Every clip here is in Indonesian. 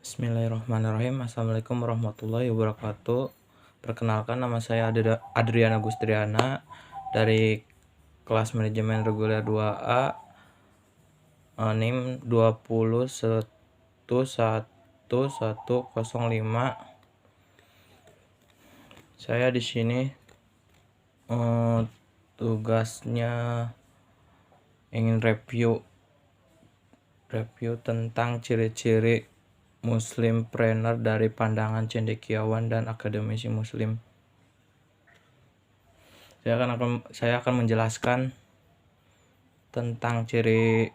Bismillahirrahmanirrahim. Assalamualaikum warahmatullahi wabarakatuh. Perkenalkan, nama saya Adriana Gustriana dari kelas manajemen reguler 2A, NIM 20111105. Saya di sini tugasnya ingin review tentang ciri-ciri Muslimpreneur dari pandangan cendekiawan dan akademisi Muslim. Saya akan menjelaskan tentang ciri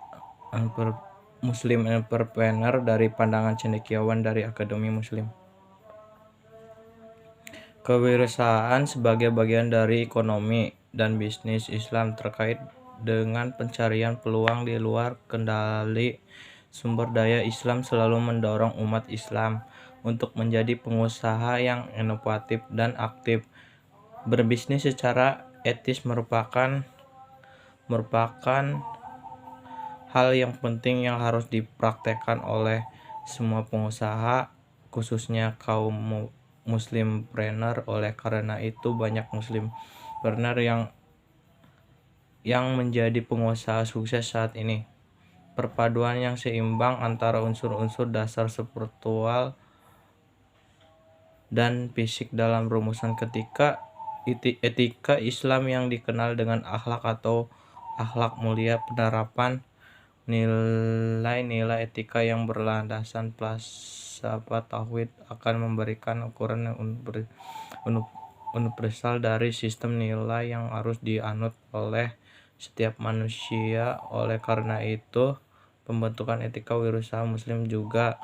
Muslim entrepreneur dari pandangan cendekiawan dari akademi Muslim. Kewirausahaan sebagai bagian dari ekonomi dan bisnis Islam terkait dengan pencarian peluang di luar kendali sumber daya Islam selalu mendorong umat Islam untuk menjadi pengusaha yang inovatif dan aktif. Berbisnis secara etis merupakan hal yang penting yang harus dipraktekkan oleh semua pengusaha, khususnya kaum Muslimpreneur. Oleh karena itu, banyak Muslimpreneur yang menjadi pengusaha sukses saat ini. Perpaduan yang seimbang antara unsur-unsur dasar spiritual dan fisik dalam rumusan etika Islam yang dikenal dengan akhlak atau akhlak mulia. Penerapan nilai-nilai etika yang berlandasan falsafah tauhid akan memberikan ukuran yang universal dari sistem nilai yang harus dianut oleh setiap manusia. Oleh karena itu, pembentukan etika wirausaha Muslim juga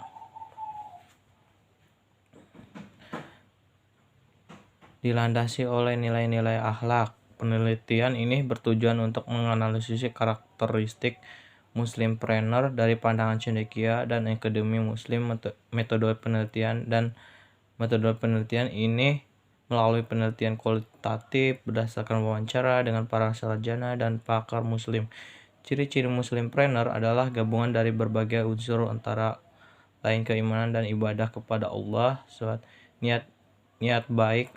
dilandasi oleh nilai-nilai akhlak. Penelitian ini bertujuan untuk menganalisis karakteristik Muslimpreneur dari pandangan cendekia dan akademi Muslim. Metode penelitian ini melalui penelitian kualitatif berdasarkan wawancara dengan para sarjana dan pakar Muslim. Ciri-ciri Muslimpreneur adalah gabungan dari berbagai unsur antara lain keimanan dan ibadah kepada Allah, niat baik,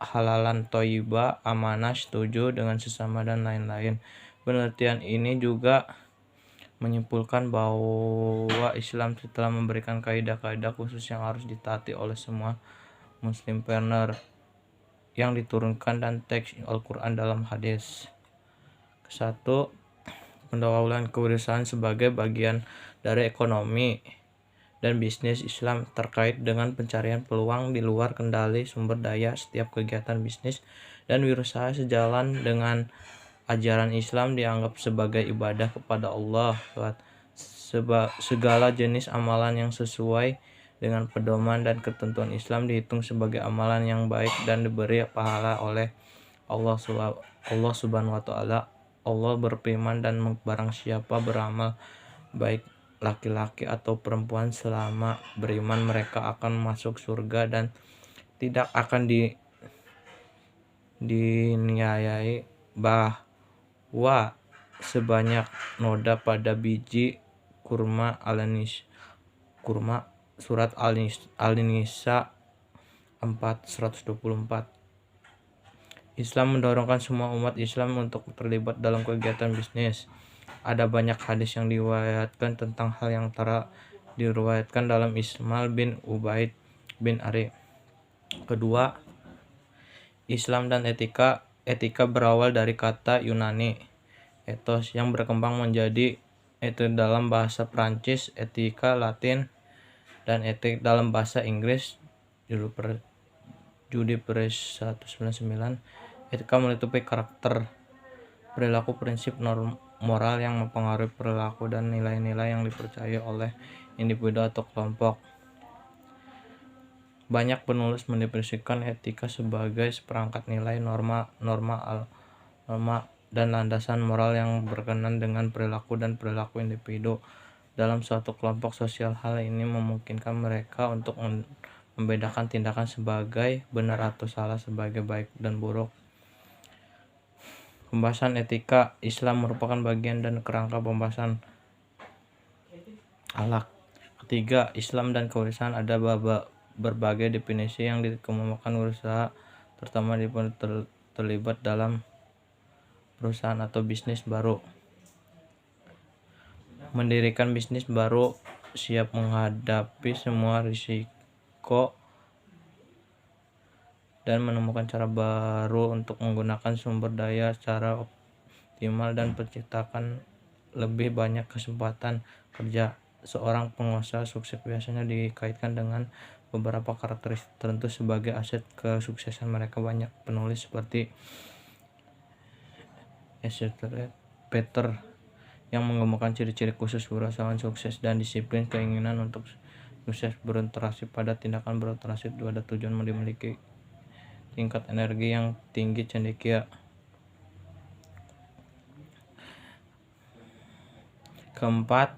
halalan thayyibah, amanah, setuju dengan sesama, dan lain-lain. Penelitian ini juga menyimpulkan bahwa Islam telah memberikan kaidah-kaidah khusus yang harus ditaati oleh semua Muslimpreneur yang diturunkan dan teks Al-Quran dalam hadis. Kesatu, pendahuluan kewirausahaan sebagai bagian dari ekonomi dan bisnis Islam terkait dengan pencarian peluang di luar kendali sumber daya. Setiap kegiatan bisnis dan wirausaha sejalan dengan ajaran Islam dianggap sebagai ibadah kepada Allah. Segala jenis amalan yang sesuai dengan pedoman dan ketentuan Islam dihitung sebagai amalan yang baik dan diberi pahala oleh Allah Subhanahu wa Ta'ala. Allah berfirman, dan barang siapa beramal baik laki-laki atau perempuan selama beriman, mereka akan masuk surga dan tidak akan diniayai bahwa sebanyak noda pada biji kurma. Surat Al-Nisa 4:124. Islam mendorongkan semua umat Islam untuk terlibat dalam kegiatan bisnis. Ada banyak hadis yang diriwayatkan tentang hal yang diriwayatkan dalam Ismail bin Ubaid bin Ari. Kedua, Islam dan etika berawal dari kata Yunani ethos yang berkembang menjadi etik dalam bahasa Prancis, etika Latin, dan etik dalam bahasa Inggris. Judipres 199. Etika menutupi karakter, perilaku, prinsip, moral yang mempengaruhi perilaku dan nilai-nilai yang dipercaya oleh individu atau kelompok. Banyak penulis mendefinisikan etika sebagai seperangkat nilai, norma, dan landasan moral yang berkenan dengan perilaku dan perilaku individu dalam suatu kelompok sosial. Hal ini memungkinkan mereka untuk membedakan tindakan sebagai benar atau salah, sebagai baik dan buruk. Pembahasan etika Islam merupakan bagian dan kerangka pembahasan akhlak. Tiga, Islam dan kewirausahaan. Ada berbagai definisi yang dikemukakan berusaha, terutama terlibat dalam perusahaan atau bisnis baru. Mendirikan bisnis baru, siap menghadapi semua risiko dan menemukan cara baru untuk menggunakan sumber daya secara optimal dan menciptakan lebih banyak kesempatan kerja. Seorang pengusaha sukses biasanya dikaitkan dengan beberapa karakteristik tertentu sebagai aset kesuksesan mereka. Banyak penulis seperti Peter yang mengemukakan ciri-ciri khusus kewirausahaan sukses dan disiplin. Keinginan untuk sukses berorientasi pada tindakan, berorientasi pada tujuan, memiliki tingkat energi yang tinggi. Cendekia. Keempat,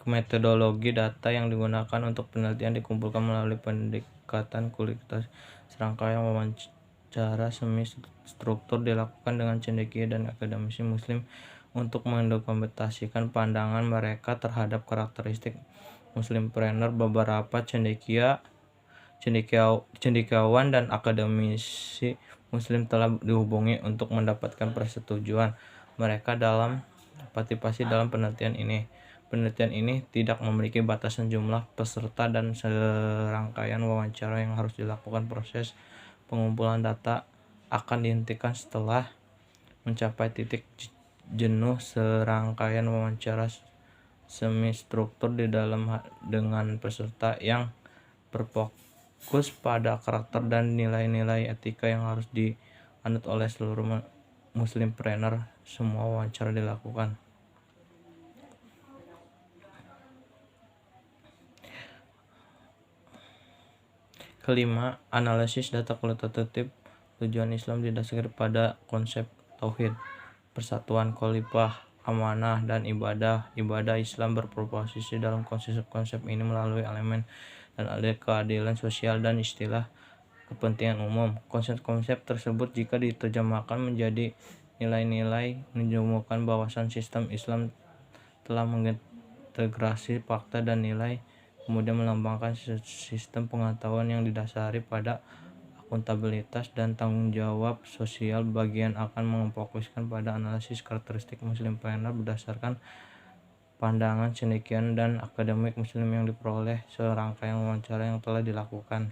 metodologi data yang digunakan untuk penelitian dikumpulkan melalui pendekatan kualitatif. Serangkaian wawancara semi struktur dilakukan dengan cendekia dan akademisi Muslim untuk mendokumentasikan pandangan mereka terhadap karakteristik Muslimpreneur. Beberapa cendekiawan dan akademisi Muslim telah dihubungi untuk mendapatkan persetujuan mereka dalam partisipasi dalam penelitian ini. Penelitian ini tidak memiliki batasan jumlah peserta dan serangkaian wawancara yang harus dilakukan. Proses pengumpulan data akan dihentikan setelah mencapai titik jenuh. Serangkaian wawancara semi struktur di dalam dengan peserta yang berfokus pada karakter dan nilai-nilai etika yang harus dianut oleh seluruh Muslimpreneur. Semua wawancara dilakukan. Kelima, analisis data kualitatif. Tujuan Islam didasarkan pada konsep tauhid, persatuan, khalifah, amanah, dan ibadah. Ibadah Islam berproposisi dalam konsep-konsep ini melalui elemen dan keadilan sosial dan istilah kepentingan umum. Konsep-konsep tersebut jika diterjemahkan menjadi nilai-nilai menunjukkan bahwasan sistem Islam telah mengintegrasi fakta dan nilai, kemudian melambangkan sistem pengetahuan yang didasari pada akuntabilitas dan tanggung jawab sosial. Bagian akan memfokuskan pada analisis karakteristik Muslimpreneur berdasarkan pandangan cendekiawan dan akademik Muslim yang diperoleh serangkaian wawancara yang telah dilakukan.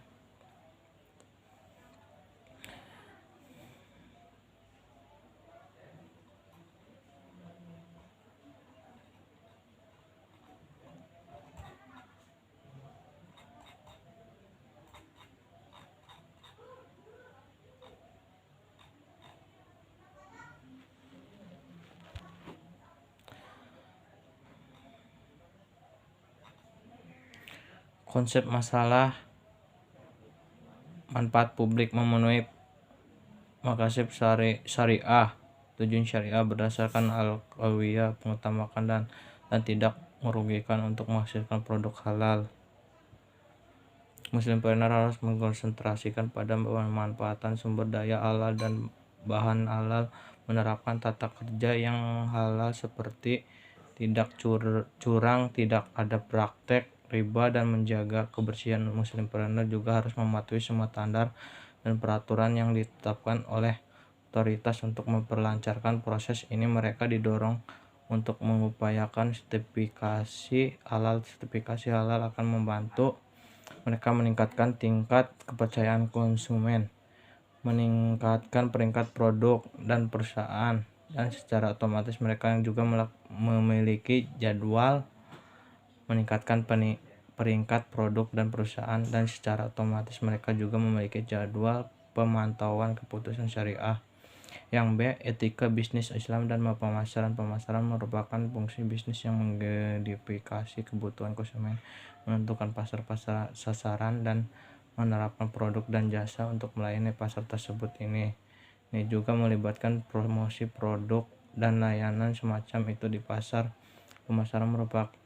Konsep masalah manfaat publik memenuhi maqasid syariah. Tujuan syariah berdasarkan al-qawiyah, mengutamakan dan tidak merugikan untuk menghasilkan produk halal. Muslimpreneur harus mengkonsentrasikan pada pemanfaatan sumber daya halal dan bahan halal, menerapkan tata kerja yang halal seperti tidak curang, tidak ada praktek riba, dan menjaga kebersihan. Muslimpreneur juga harus mematuhi semua standar dan peraturan yang ditetapkan oleh otoritas untuk memperlancarkan proses ini. Mereka didorong untuk mengupayakan sertifikasi halal. Sertifikasi halal akan membantu mereka meningkatkan tingkat kepercayaan konsumen, meningkatkan peringkat produk dan perusahaan, dan secara otomatis mereka yang juga memiliki jadwal meningkatkan peringkat produk dan perusahaan, dan secara otomatis mereka juga memiliki jadwal pemantauan keputusan syariah. Yang B, etika bisnis Islam dan pemasaran. Pemasaran merupakan fungsi bisnis yang mengidentifikasi kebutuhan konsumen, menentukan pasar sasaran, dan menerapkan produk dan jasa untuk melayani pasar tersebut. Ini juga melibatkan promosi produk dan layanan semacam itu di pasar. Pemasaran merupakan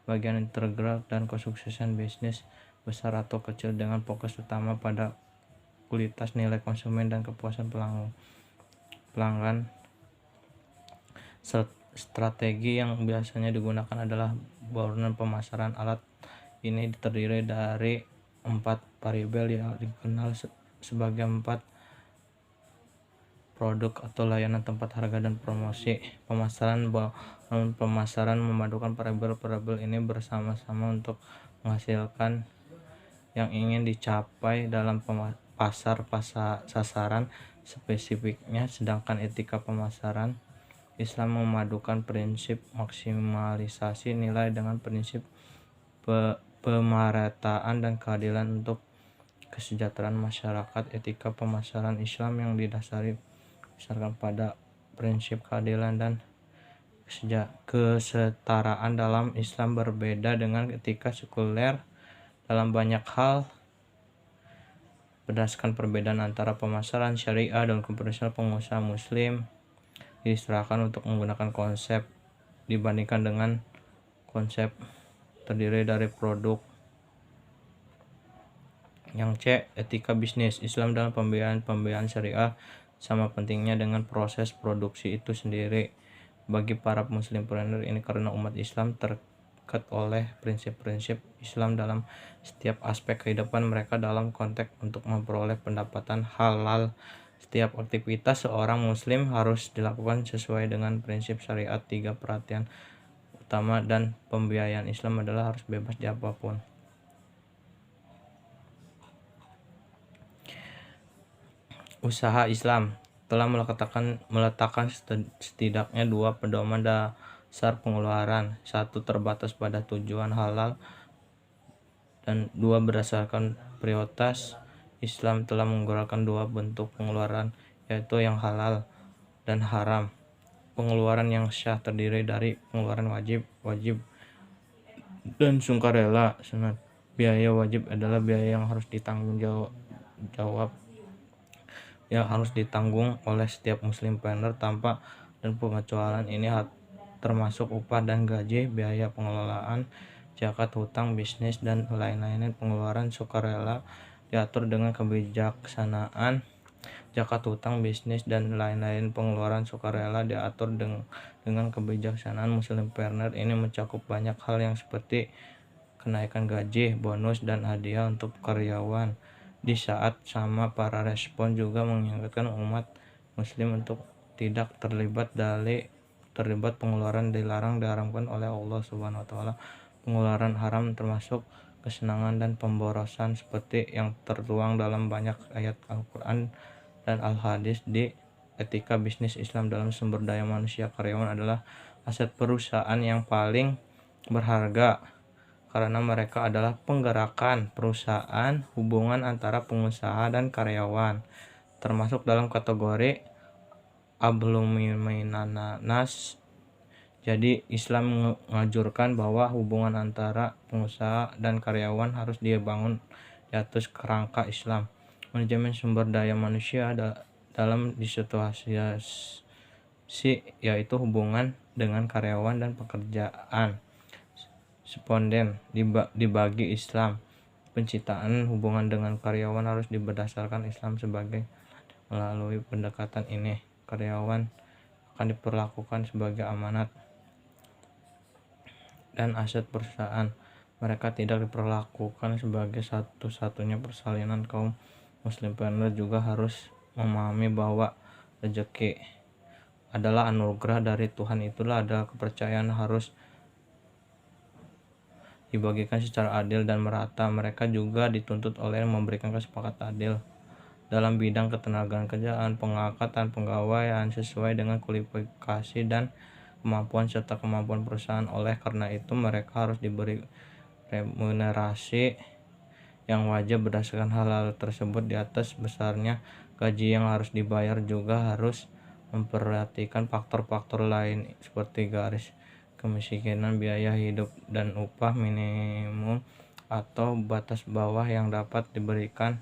bagian integral dan kesuksesan bisnis besar atau kecil dengan fokus utama pada kualitas nilai konsumen dan kepuasan pelanggan Strategi yang biasanya digunakan adalah buronan pemasaran. Alat ini terdiri dari 4 variabel yang dikenal sebagai 4 produk atau layanan, tempat, harga, dan promosi. Buronan pemasaran memadukan variabel-variabel ini bersama-sama untuk menghasilkan yang ingin dicapai dalam pasar sasaran spesifiknya. Sedangkan etika pemasaran Islam memadukan prinsip maksimalisasi nilai dengan prinsip pemerataan dan keadilan untuk kesejahteraan masyarakat. Etika pemasaran Islam yang didasarkan pada prinsip keadilan dan kesetaraan dalam Islam berbeda dengan etika sekuler dalam banyak hal. Berdasarkan perbedaan antara pemasaran syariah dan konvensional, pengusaha muslim diserahkan untuk menggunakan konsep dibandingkan dengan konsep terdiri dari produk. Yang C, etika bisnis Islam dalam pembiayaan syariah sama pentingnya dengan proses produksi itu sendiri bagi para muslimpreneur ini, karena umat Islam terikat oleh prinsip-prinsip Islam dalam setiap aspek kehidupan mereka dalam konteks untuk memperoleh pendapatan halal. Setiap aktivitas seorang muslim harus dilakukan sesuai dengan prinsip syariat. 3, perhatian utama dan pembiayaan Islam adalah harus bebas di apapun. Usaha Islam telah meletakkan setidaknya 2 pedoman dasar pengeluaran. 1, terbatas pada tujuan halal, dan 2, berdasarkan prioritas. Islam telah menggunakan 2 bentuk pengeluaran, yaitu yang halal dan haram. Pengeluaran yang syah terdiri dari pengeluaran wajib dan sukarela. Sunat. Biaya wajib adalah biaya yang harus ditanggung oleh setiap muslimpreneur tanpa dan pengecualian. Ini termasuk upah dan gaji, biaya pengelolaan, zakat, hutang, bisnis, dan lain-lain. Pengeluaran sukarela diatur dengan kebijaksanaan. Zakat, hutang, bisnis, dan lain-lain. Pengeluaran sukarela diatur dengan kebijaksanaan. Muslimpreneur ini mencakup banyak hal yang seperti kenaikan gaji, bonus, dan hadiah untuk karyawan. Di saat sama, para respon juga mengingatkan umat muslim untuk tidak terlibat pengeluaran diharamkan oleh Allah Subhanahu wa taala. Pengeluaran haram termasuk kesenangan dan pemborosan seperti yang tertuang dalam banyak ayat Al-Qur'an dan Al-Hadis. Di etika bisnis Islam dalam sumber daya manusia, karyawan adalah aset perusahaan yang paling berharga karena mereka adalah penggerakan perusahaan. Hubungan antara pengusaha dan karyawan termasuk dalam kategori abluminanas. Jadi Islam menganjurkan bahwa hubungan antara pengusaha dan karyawan harus dibangun di atas kerangka Islam. Manajemen sumber daya manusia dalam situasi yaitu hubungan dengan karyawan dan pekerjaan responden dibagi Islam. Penciptaan hubungan dengan karyawan harus berdasarkan Islam sebagai melalui pendekatan ini karyawan akan diperlakukan sebagai amanat dan aset perusahaan. Mereka tidak diperlakukan sebagai satu-satunya persalinan. Kaum muslimpreneur juga harus memahami bahwa rezeki adalah anugerah dari Tuhan. Itulah adalah kepercayaan harus dibagikan secara adil dan merata. Mereka juga dituntut oleh memberikan kesepakatan adil dalam bidang ketenagaan kerjaan, pengangkatan, pegawaian sesuai dengan kualifikasi dan kemampuan serta kemampuan perusahaan. Oleh karena itu, mereka harus diberi remunerasi yang wajar berdasarkan hal tersebut. Di atas besarnya gaji yang harus dibayar juga harus memperhatikan faktor-faktor lain seperti garis kemiskinan, biaya hidup, dan upah minimum atau batas bawah yang dapat diberikan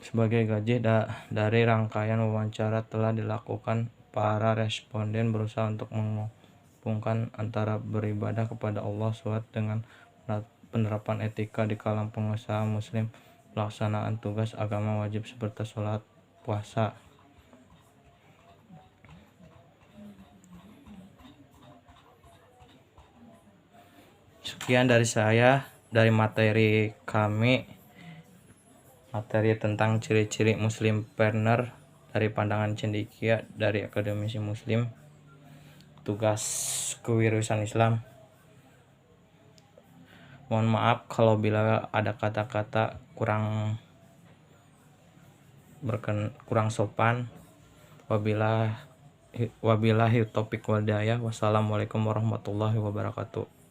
sebagai gaji. Dari rangkaian wawancara telah dilakukan, para responden berusaha untuk menghubungkan antara beribadah kepada Allah SWT dengan penerapan etika di kalangan pengusaha muslim. Pelaksanaan tugas agama wajib seperti sholat, puasa, Sekian dari saya, dari materi kami, materi tentang ciri-ciri muslempreneur dari pandangan cendekia dari Akademisi Muslim, tugas kewirausahaan Islam. Mohon maaf kalau bila ada kata-kata kurang sopan. Wabillahi taufiq wal hidayah. Wassalamualaikum warahmatullahi wabarakatuh.